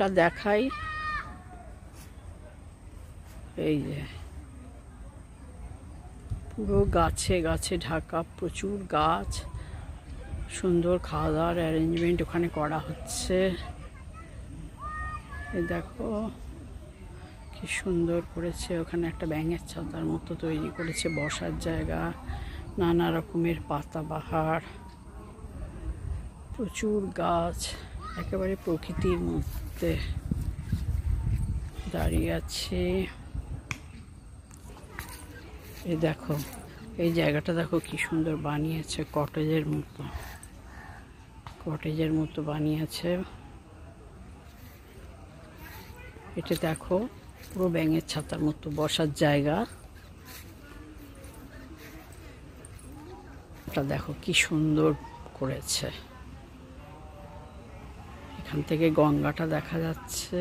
টা দেখাই। এই যে পুরো গাছে গাছে ঢাকা, প্রচুর গাছ, সুন্দর খাওয়া দাওয়ার অ্যারেঞ্জমেন্ট ওখানে করা হচ্ছে। এই দেখো কি সুন্দর করেছে, ওখানে একটা ব্যাঙের ছাতার মতো তৈরি করেছে, বসার জায়গা, নানা রকমের পাতাবাহার, প্রচুর গাছ, একেবারে প্রকৃতির মধ্যে দাঁড়িয়ে আছে। এই দেখো এই জায়গাটা দেখো কি সুন্দর বানিয়েছে, কটেজের মতো বানিয়েছে। এটা দেখো পুরো ব্যাঙের ছাতার মতো বসার জায়গা। এটা দেখো কি সুন্দর করেছে, এখান থেকে গঙ্গাটা দেখা যাচ্ছে।